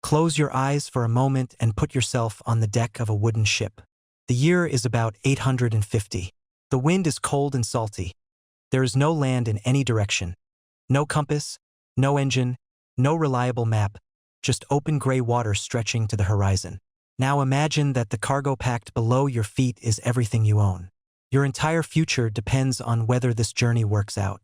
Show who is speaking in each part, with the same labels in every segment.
Speaker 1: Close your eyes for a moment and put yourself on the deck of a wooden ship. The year is about 850. The wind is cold and salty. There is no land in any direction. No compass, no engine, no reliable map, just open gray water stretching to the horizon. Now imagine that the cargo packed below your feet is everything you own. Your entire future depends on whether this journey works out.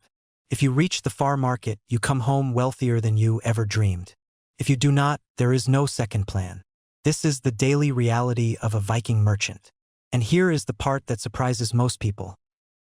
Speaker 1: If you reach the far market, you come home wealthier than you ever dreamed. If you do not, there is no second plan. This is the daily reality of a Viking merchant. And here is the part that surprises most people.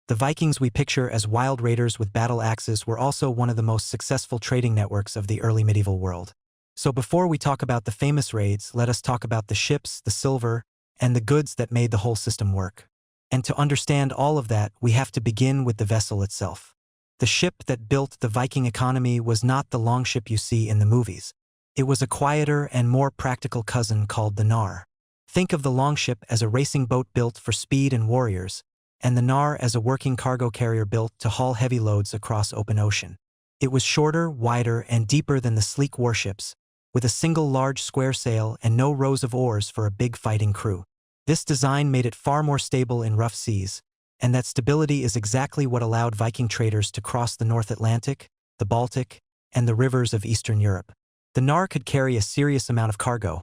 Speaker 1: The Vikings we picture as wild raiders with battle axes were also one of the most successful trading networks of the early medieval world. So before we talk about the famous raids, let us talk about the ships, the silver, and the goods that made the whole system work. And to understand all of that, we have to begin with the vessel itself. The ship that built the Viking economy was not the longship you see in the movies. It was a quieter and more practical cousin called the knarr. Think of the longship as a racing boat built for speed and warriors, and the knarr as a working cargo carrier built to haul heavy loads across open ocean. It was shorter, wider, and deeper than the sleek warships, with a single large square sail and no rows of oars for a big fighting crew. This design made it far more stable in rough seas, and that stability is exactly what allowed Viking traders to cross the North Atlantic, the Baltic, and the rivers of Eastern Europe. The knarr could carry a serious amount of cargo.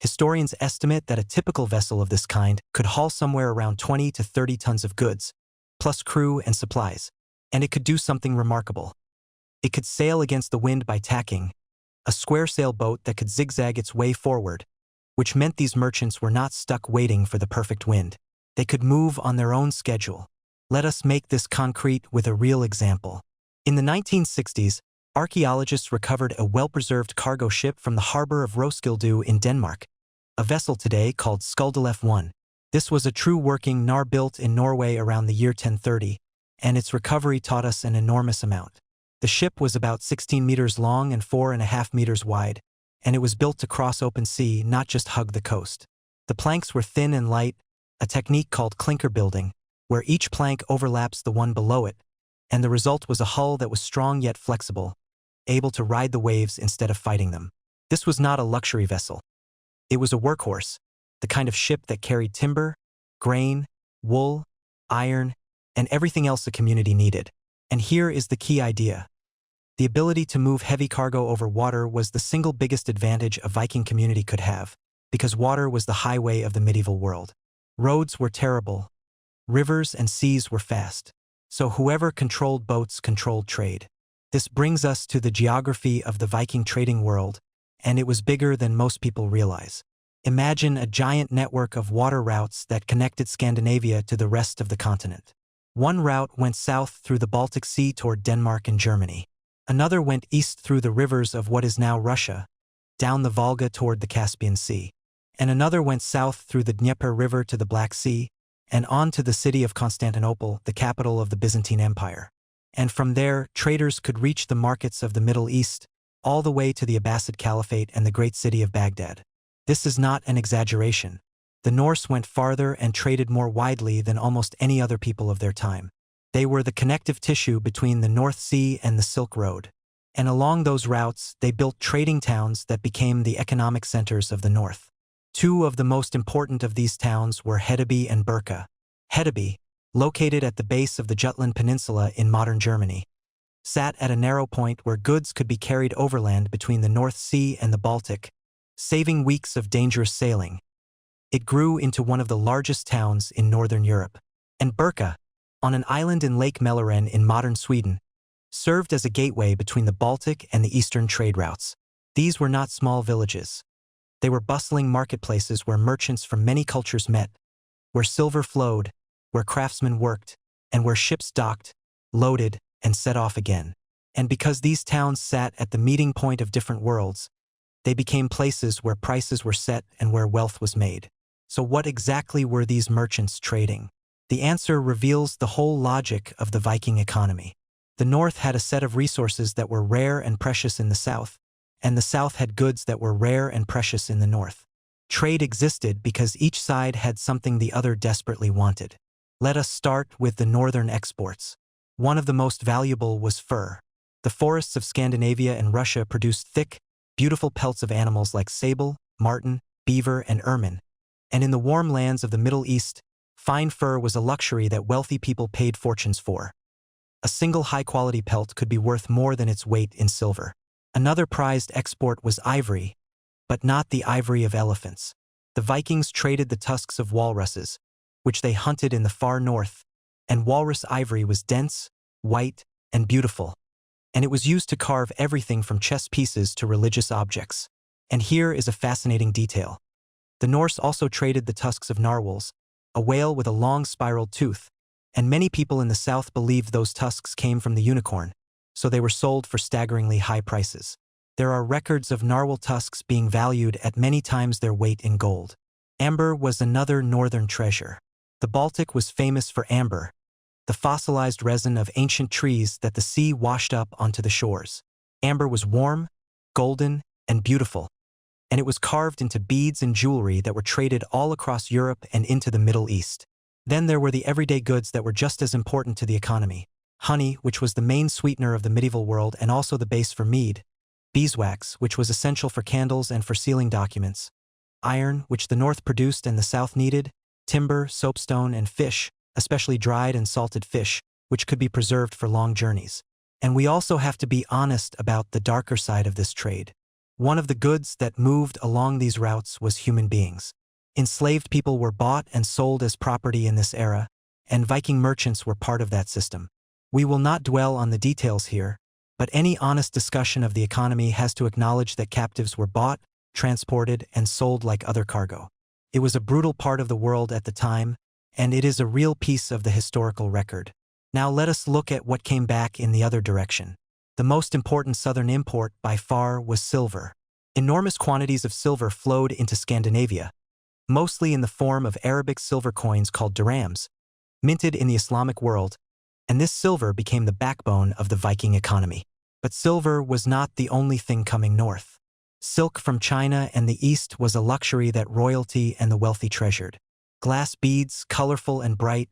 Speaker 1: Historians estimate that a typical vessel of this kind could haul somewhere around 20 to 30 tons of goods, plus crew and supplies, and it could do something remarkable. It could sail against the wind by tacking, a square sail boat that could zigzag its way forward, which meant these merchants were not stuck waiting for the perfect wind. They could move on their own schedule. Let us make this concrete with a real example. In the 1960s, archaeologists recovered a well-preserved cargo ship from the harbor of Roskilde in Denmark, a vessel today called Skaldalef 1. This was a true working knarr built in Norway around the year 1030, and its recovery taught us an enormous amount. The ship was about 16 meters long and 4.5 meters wide, and it was built to cross open sea, not just hug the coast. The planks were thin and light, a technique called clinker building, where each plank overlaps the one below it, and the result was a hull that was strong yet flexible, able to ride the waves instead of fighting them. This was not a luxury vessel. It was a workhorse, the kind of ship that carried timber, grain, wool, iron, and everything else a community needed. And here is the key idea. The ability to move heavy cargo over water was the single biggest advantage a Viking community could have, because water was the highway of the medieval world. Roads were terrible. Rivers and seas were fast. So whoever controlled boats controlled trade. This brings us to the geography of the Viking trading world, and it was bigger than most people realize. Imagine a giant network of water routes that connected Scandinavia to the rest of the continent. One route went south through the Baltic Sea toward Denmark and Germany. Another went east through the rivers of what is now Russia, down the Volga toward the Caspian Sea. And another went south through the Dnieper River to the Black Sea, and on to the city of Constantinople, the capital of the Byzantine Empire. And from there, traders could reach the markets of the Middle East, all the way to the Abbasid Caliphate and the great city of Baghdad. This is not an exaggeration. The Norse went farther and traded more widely than almost any other people of their time. They were the connective tissue between the North Sea and the Silk Road. And along those routes, they built trading towns that became the economic centers of the North. Two of the most important of these towns were Hedeby and Birka. Hedeby, located at the base of the Jutland Peninsula in modern Germany, sat at a narrow point where goods could be carried overland between the North Sea and the Baltic, saving weeks of dangerous sailing. It grew into one of the largest towns in northern Europe. And Birka, on an island in Lake Mälaren in modern Sweden, served as a gateway between the Baltic and the eastern trade routes. These were not small villages. They were bustling marketplaces where merchants from many cultures met, where silver flowed, where craftsmen worked, and where ships docked, loaded, and set off again. And because these towns sat at the meeting point of different worlds, they became places where prices were set and where wealth was made. So what exactly were these merchants trading? The answer reveals the whole logic of the Viking economy. The North had a set of resources that were rare and precious in the South, and the South had goods that were rare and precious in the North. Trade existed because each side had something the other desperately wanted. Let us start with the northern exports. One of the most valuable was fur. The forests of Scandinavia and Russia produced thick, beautiful pelts of animals like sable, marten, beaver, and ermine. And in the warm lands of the Middle East, fine fur was a luxury that wealthy people paid fortunes for. A single high-quality pelt could be worth more than its weight in silver. Another prized export was ivory, but not the ivory of elephants. The Vikings traded the tusks of walruses, which they hunted in the far north, and walrus ivory was dense, white, and beautiful. And it was used to carve everything from chess pieces to religious objects. And here is a fascinating detail. The Norse also traded the tusks of narwhals, a whale with a long spiral tooth, and many people in the south believed those tusks came from the unicorn, so they were sold for staggeringly high prices. There are records of narwhal tusks being valued at many times their weight in gold. Amber was another northern treasure. The Baltic was famous for amber, the fossilized resin of ancient trees that the sea washed up onto the shores. Amber was warm, golden, and beautiful, and it was carved into beads and jewelry that were traded all across Europe and into the Middle East. Then there were the everyday goods that were just as important to the economy. Honey, which was the main sweetener of the medieval world and also the base for mead. Beeswax, which was essential for candles and for sealing documents. Iron, which the north produced and the south needed. Timber, soapstone, and fish, especially dried and salted fish, which could be preserved for long journeys. And we also have to be honest about the darker side of this trade. One of the goods that moved along these routes was human beings. Enslaved people were bought and sold as property in this era, and Viking merchants were part of that system. We will not dwell on the details here, but any honest discussion of the economy has to acknowledge that captives were bought, transported, and sold like other cargo. It was a brutal part of the world at the time, and it is a real piece of the historical record. Now let us look at what came back in the other direction. The most important southern import by far was silver. Enormous quantities of silver flowed into Scandinavia, mostly in the form of Arabic silver coins called dirhams, minted in the Islamic world, and this silver became the backbone of the Viking economy. But silver was not the only thing coming north. Silk from China and the East was a luxury that royalty and the wealthy treasured. Glass beads, colorful and bright,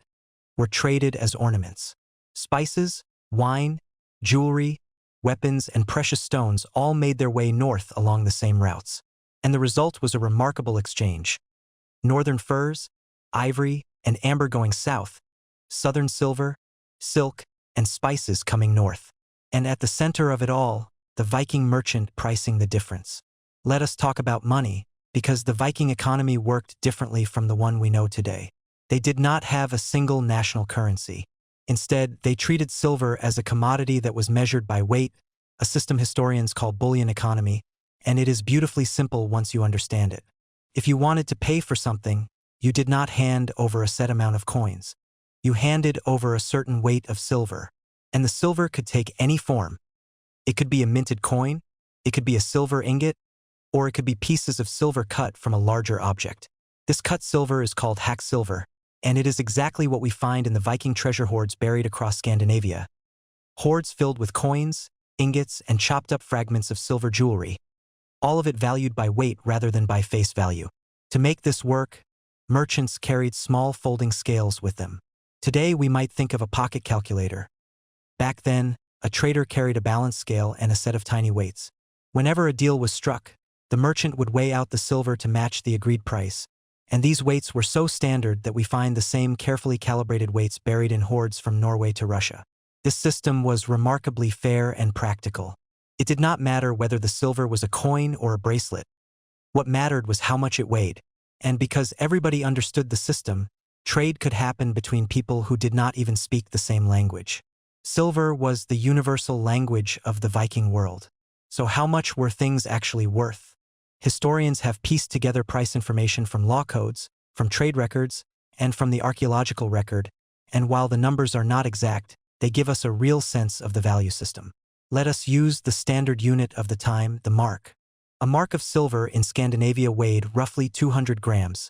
Speaker 1: were traded as ornaments. Spices, wine, jewelry, weapons, and precious stones all made their way north along the same routes. And the result was a remarkable exchange. Northern furs, ivory, and amber going south, southern silver, silk, and spices coming north. And at the center of it all, the Viking merchant pricing the difference. Let us talk about money, because the Viking economy worked differently from the one we know today. They did not have a single national currency. Instead, they treated silver as a commodity that was measured by weight, a system historians call Bullion economy, and it is beautifully simple once you understand it. If you wanted to pay for something, you did not hand over a set amount of coins. You handed over a certain weight of silver, and the silver could take any form. It could be a minted coin, it could be a silver ingot, or it could be pieces of silver cut from a larger object. This cut silver is called hack silver, and it is exactly what we find in the Viking treasure hoards buried across Scandinavia. Hoards filled with coins, ingots, and chopped up fragments of silver jewelry, all of it valued by weight rather than by face value. To make this work, merchants carried small folding scales with them. Today we might think of a pocket calculator. Back then, a trader carried a balance scale and a set of tiny weights. Whenever a deal was struck, the merchant would weigh out the silver to match the agreed price, and these weights were so standard that we find the same carefully calibrated weights buried in hoards from Norway to Russia. This system was remarkably fair and practical. It did not matter whether the silver was a coin or a bracelet. What mattered was how much it weighed, and because everybody understood the system, trade could happen between people who did not even speak the same language. Silver was the universal language of the Viking world. So how much were things actually worth? Historians have pieced together price information from law codes, from trade records, and from the archaeological record, and while the numbers are not exact, they give us a real sense of the value system. Let us use the standard unit of the time, the mark. A mark of silver in Scandinavia weighed roughly 200 grams,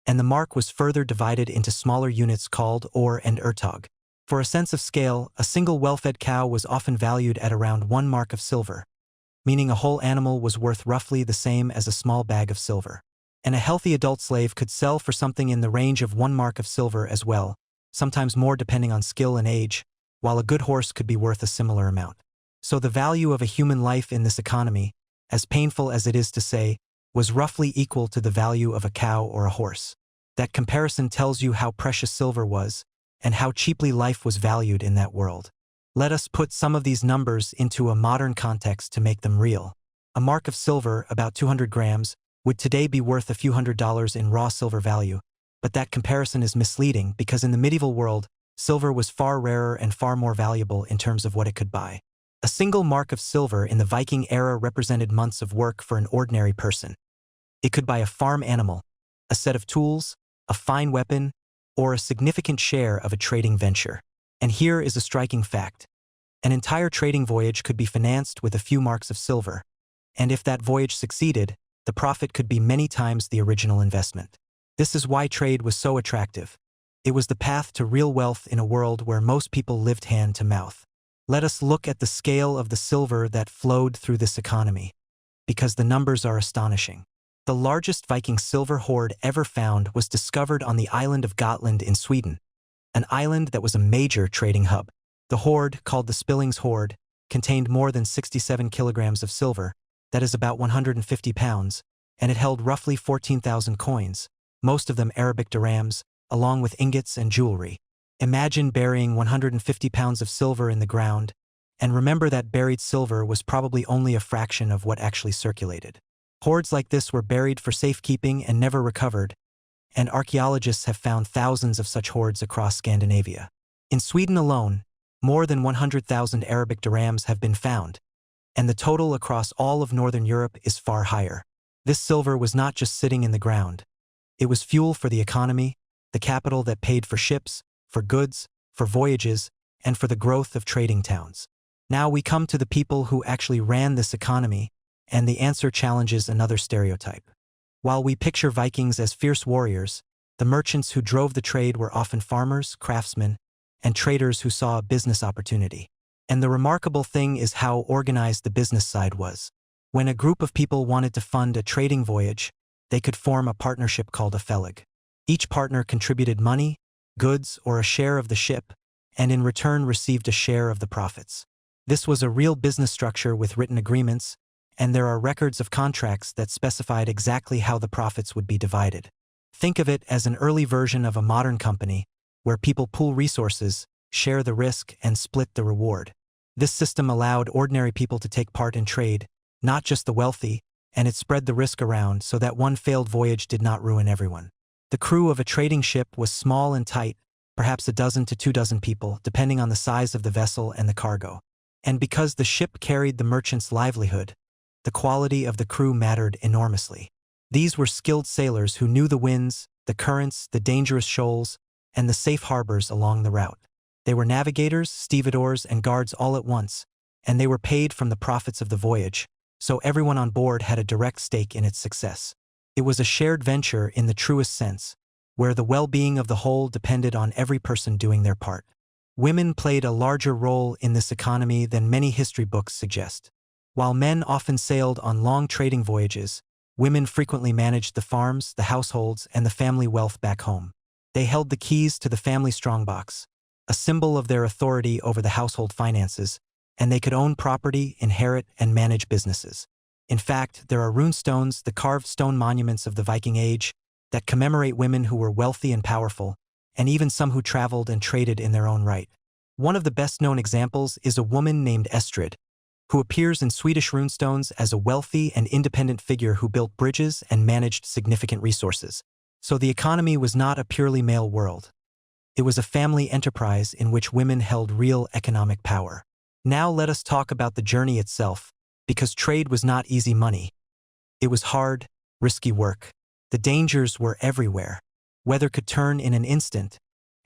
Speaker 1: and the mark was further divided into smaller units called or and urtog. For a sense of scale, a single well-fed cow was often valued at around 1 mark of silver, meaning a whole animal was worth roughly the same as a small bag of silver. And a healthy adult slave could sell for something in the range of 1 mark of silver as well, sometimes more depending on skill and age, while a good horse could be worth a similar amount. So the value of a human life in this economy, as painful as it is to say, was roughly equal to the value of a cow or a horse. That comparison tells you how precious silver was, and how cheaply life was valued in that world. Let us put some of these numbers into a modern context to make them real. A mark of silver, about 200 grams, would today be worth a few $100s in raw silver value, but that comparison is misleading because in the medieval world, silver was far rarer and far more valuable in terms of what it could buy. A single mark of silver in the Viking era represented months of work for an ordinary person. It could buy a farm animal, a set of tools, a fine weapon, or a significant share of a trading venture. And here is a striking fact. An entire trading voyage could be financed with a few marks of silver, and if that voyage succeeded, the profit could be many times the original investment. This is why trade was so attractive. It was the path to real wealth in a world where most people lived hand to mouth. Let us look at the scale of the silver that flowed through this economy, because the numbers are astonishing. The largest Viking silver hoard ever found was discovered on the island of Gotland in Sweden, an island that was a major trading hub. The hoard, called the Spillings Hoard, contained more than 67 kilograms of silver, that is about 150 pounds, and it held roughly 14,000 coins, most of them Arabic dirhams, along with ingots and jewelry. Imagine burying 150 pounds of silver in the ground, and remember that buried silver was probably only a fraction of what actually circulated. Hoards like this were buried for safekeeping and never recovered, and archaeologists have found thousands of such hoards across Scandinavia. In Sweden alone, more than 100,000 Arabic dirhams have been found, and the total across all of Northern Europe is far higher. This silver was not just sitting in the ground. It was fuel for the economy, the capital that paid for ships, for goods, for voyages, and for the growth of trading towns. Now we come to the people who actually ran this economy, and the answer challenges another stereotype. While we picture Vikings as fierce warriors, the merchants who drove the trade were often farmers, craftsmen, and traders who saw a business opportunity. And the remarkable thing is how organized the business side was. When a group of people wanted to fund a trading voyage, they could form a partnership called a fellig. Each partner contributed money, goods, or a share of the ship, and in return received a share of the profits. This was a real business structure with written agreements, and there are records of contracts that specified exactly how the profits would be divided. Think of it as an early version of a modern company, where people pool resources, share the risk, and split the reward. This system allowed ordinary people to take part in trade, not just the wealthy, and it spread the risk around so that one failed voyage did not ruin everyone. The crew of a trading ship was small and tight, perhaps a dozen to 24 people, depending on the size of the vessel and the cargo. And because the ship carried the merchant's livelihood, the quality of the crew mattered enormously. These were skilled sailors who knew the winds, the currents, the dangerous shoals, and the safe harbors along the route. They were navigators, stevedores, and guards all at once, and they were paid from the profits of the voyage, so everyone on board had a direct stake in its success. It was a shared venture in the truest sense, where the well-being of the whole depended on every person doing their part. Women played a larger role in this economy than many history books suggest. While men often sailed on long trading voyages, women frequently managed the farms, the households, and the family wealth back home. They held the keys to the family strongbox, a symbol of their authority over the household finances, and they could own property, inherit, and manage businesses. In fact, there are runestones, the carved stone monuments of the Viking Age, that commemorate women who were wealthy and powerful, and even some who traveled and traded in their own right. One of the best-known examples is a woman named Estrid, who appears in Swedish runestones as a wealthy and independent figure who built bridges and managed significant resources. So the economy was not a purely male world. It was a family enterprise in which women held real economic power. Now let us talk about the journey itself, because trade was not easy money. It was hard, risky work. The dangers were everywhere. Weather could turn in an instant,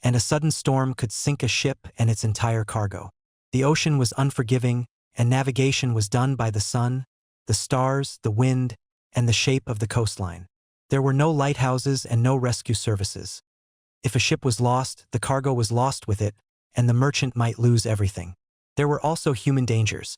Speaker 1: and a sudden storm could sink a ship and its entire cargo. The ocean was unforgiving, and navigation was done by the sun, the stars, the wind, and the shape of the coastline. There were no lighthouses and no rescue services. If a ship was lost, the cargo was lost with it, and the merchant might lose everything. There were also human dangers.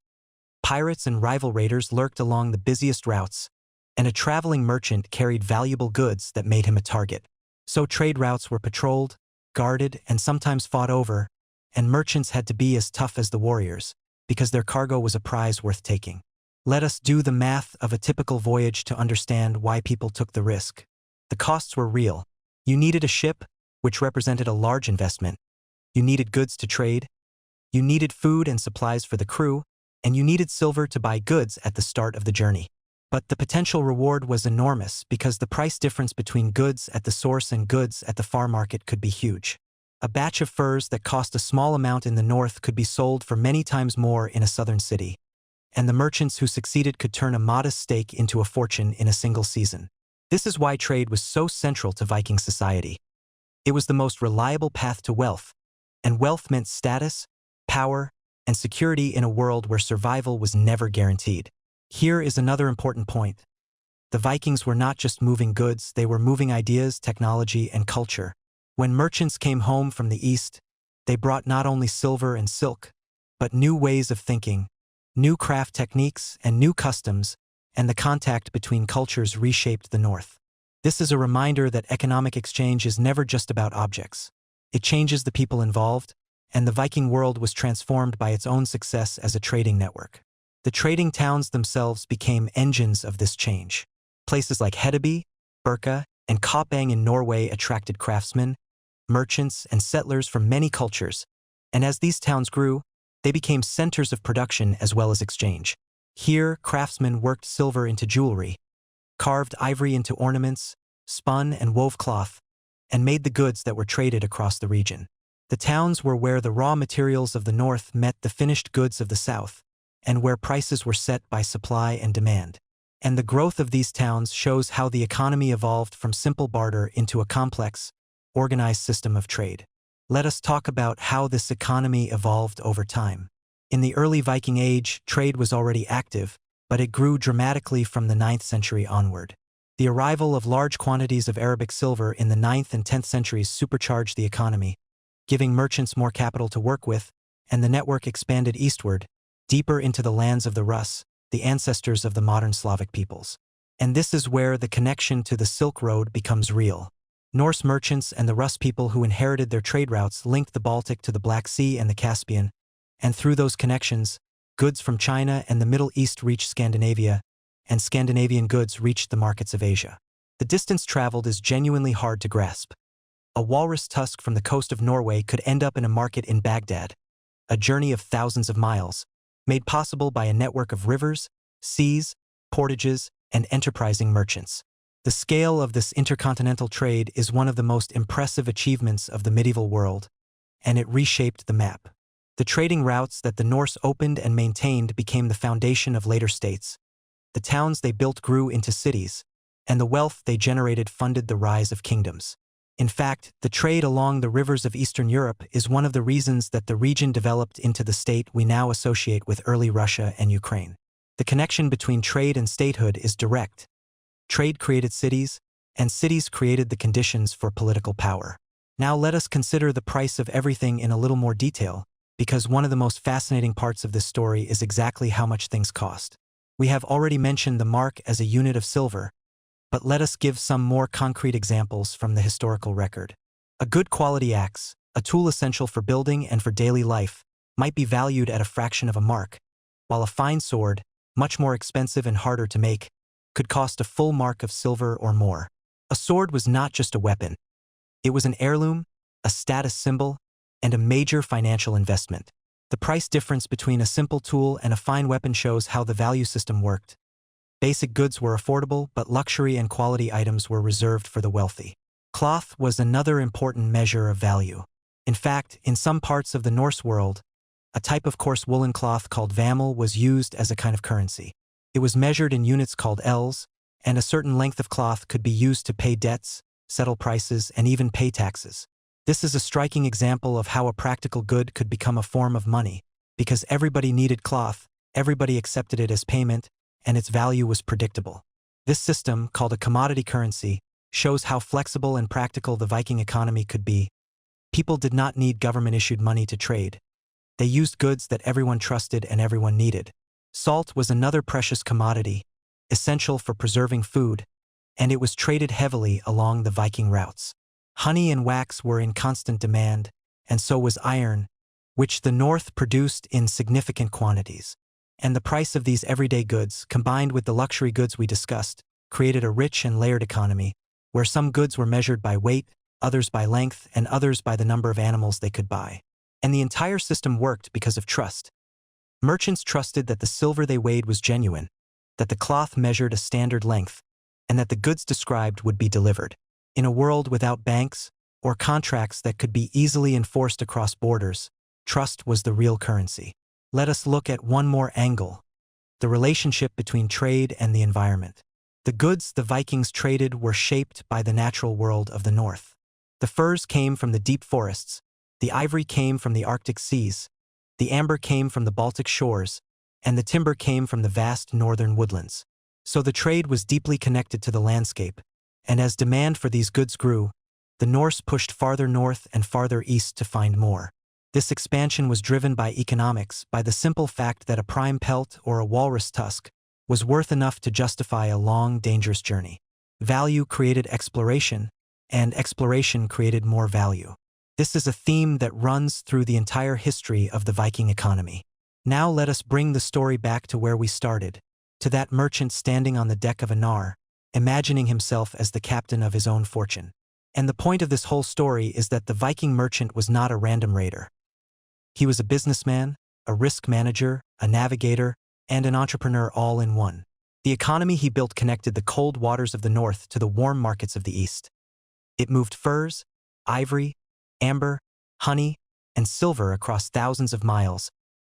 Speaker 1: Pirates and rival raiders lurked along the busiest routes, and a traveling merchant carried valuable goods that made him a target. So trade routes were patrolled, guarded, and sometimes fought over, and merchants had to be as tough as the warriors, because their cargo was a prize worth taking. Let us do the math of a typical voyage to understand why people took the risk. The costs were real. You needed a ship, which represented a large investment. You needed goods to trade. You needed food and supplies for the crew, and you needed silver to buy goods at the start of the journey. But the potential reward was enormous because the price difference between goods at the source and goods at the far market could be huge. A batch of furs that cost a small amount in the north could be sold for many times more in a southern city. And the merchants who succeeded could turn a modest stake into a fortune in a single season. This is why trade was so central to Viking society. It was the most reliable path to wealth, and wealth meant status, power, and security in a world where survival was never guaranteed. Here is another important point. The Vikings were not just moving goods, they were moving ideas, technology, and culture. When merchants came home from the east, they brought not only silver and silk, but new ways of thinking, new craft techniques, and new customs, and the contact between cultures reshaped the north. This is a reminder that economic exchange is never just about objects. It changes the people involved, and the Viking world was transformed by its own success as a trading network. The trading towns themselves became engines of this change. Places like Hedeby, Birka, and Koppang in Norway attracted craftsmen, merchants, and settlers from many cultures, and as these towns grew, they became centers of production as well as exchange. Here, craftsmen worked silver into jewelry, carved ivory into ornaments, spun and wove cloth, and made the goods that were traded across the region. The towns were where the raw materials of the north met the finished goods of the south, and where prices were set by supply and demand. And the growth of these towns shows how the economy evolved from simple barter into a complex, organized system of trade. Let us talk about how this economy evolved over time. In the early Viking Age, trade was already active, but it grew dramatically from the 9th century onward. The arrival of large quantities of Arabic silver in the 9th and 10th centuries supercharged the economy, giving merchants more capital to work with, and the network expanded eastward, deeper into the lands of the Rus, the ancestors of the modern Slavic peoples. And this is where the connection to the Silk Road becomes real. Norse merchants and the Rus people who inherited their trade routes linked the Baltic to the Black Sea and the Caspian, and through those connections, goods from China and the Middle East reached Scandinavia, and Scandinavian goods reached the markets of Asia. The distance traveled is genuinely hard to grasp. A walrus tusk from the coast of Norway could end up in a market in Baghdad, a journey of thousands of miles, made possible by a network of rivers, seas, portages, and enterprising merchants. The scale of this intercontinental trade is one of the most impressive achievements of the medieval world, and it reshaped the map. The trading routes that the Norse opened and maintained became the foundation of later states. The towns they built grew into cities, and the wealth they generated funded the rise of kingdoms. In fact, the trade along the rivers of Eastern Europe is one of the reasons that the region developed into the state we now associate with early Russia and Ukraine. The connection between trade and statehood is direct. Trade created cities, and cities created the conditions for political power. Now let us consider the price of everything in a little more detail, because one of the most fascinating parts of this story is exactly how much things cost. We have already mentioned the mark as a unit of silver, but let us give some more concrete examples from the historical record. A good quality axe, a tool essential for building and for daily life, might be valued at a fraction of a mark, while a fine sword, much more expensive and harder to make, could cost a full mark of silver or more. A sword was not just a weapon. It was an heirloom, a status symbol, and a major financial investment. The price difference between a simple tool and a fine weapon shows how the value system worked. Basic goods were affordable, but luxury and quality items were reserved for the wealthy. Cloth was another important measure of value. In fact, in some parts of the Norse world, a type of coarse woolen cloth called vamel was used as a kind of currency. It was measured in units called ells, and a certain length of cloth could be used to pay debts, settle prices, and even pay taxes. This is a striking example of how a practical good could become a form of money. Because everybody needed cloth, everybody accepted it as payment, and its value was predictable. This system, called a commodity currency, shows how flexible and practical the Viking economy could be. People did not need government-issued money to trade. They used goods that everyone trusted and everyone needed. Salt was another precious commodity, essential for preserving food, and it was traded heavily along the Viking routes. Honey and wax were in constant demand, and so was iron, which the North produced in significant quantities. And the price of these everyday goods, combined with the luxury goods we discussed, created a rich and layered economy, where some goods were measured by weight, others by length, and others by the number of animals they could buy. And the entire system worked because of trust. Merchants trusted that the silver they weighed was genuine, that the cloth measured a standard length, and that the goods described would be delivered. In a world without banks or contracts that could be easily enforced across borders, trust was the real currency. Let us look at one more angle: the relationship between trade and the environment. The goods the Vikings traded were shaped by the natural world of the north. The furs came from the deep forests, the ivory came from the Arctic seas, the amber came from the Baltic shores, and the timber came from the vast northern woodlands. So the trade was deeply connected to the landscape, and as demand for these goods grew, the Norse pushed farther north and farther east to find more. This expansion was driven by economics, by the simple fact that a prime pelt or a walrus tusk was worth enough to justify a long, dangerous journey. Value created exploration, and exploration created more value. This is a theme that runs through the entire history of the Viking economy. Now let us bring the story back to where we started, to that merchant standing on the deck of a knarr, imagining himself as the captain of his own fortune. And the point of this whole story is that the Viking merchant was not a random raider. He was a businessman, a risk manager, a navigator, and an entrepreneur all in one. The economy he built connected the cold waters of the north to the warm markets of the east. It moved furs, ivory, amber, honey, and silver across thousands of miles,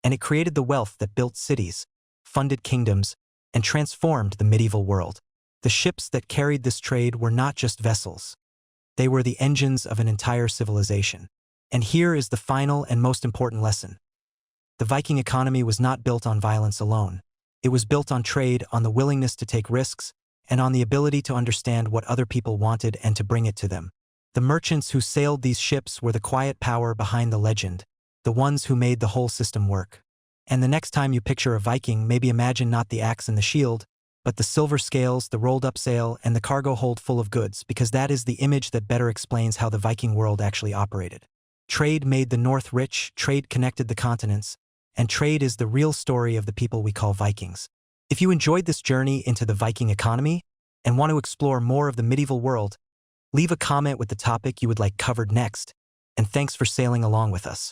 Speaker 1: and it created the wealth that built cities, funded kingdoms, and transformed the medieval world. The ships that carried this trade were not just vessels. They were the engines of an entire civilization. And here is the final and most important lesson. The Viking economy was not built on violence alone. It was built on trade, on the willingness to take risks, and on the ability to understand what other people wanted and to bring it to them. The merchants who sailed these ships were the quiet power behind the legend, the ones who made the whole system work. And the next time you picture a Viking, maybe imagine not the axe and the shield, but the silver scales, the rolled-up sail, and the cargo hold full of goods, because that is the image that better explains how the Viking world actually operated. Trade made the North rich, trade connected the continents, and trade is the real story of the people we call Vikings. If you enjoyed this journey into the Viking economy and want to explore more of the medieval world, leave a comment with the topic you would like covered next, and thanks for sailing along with us.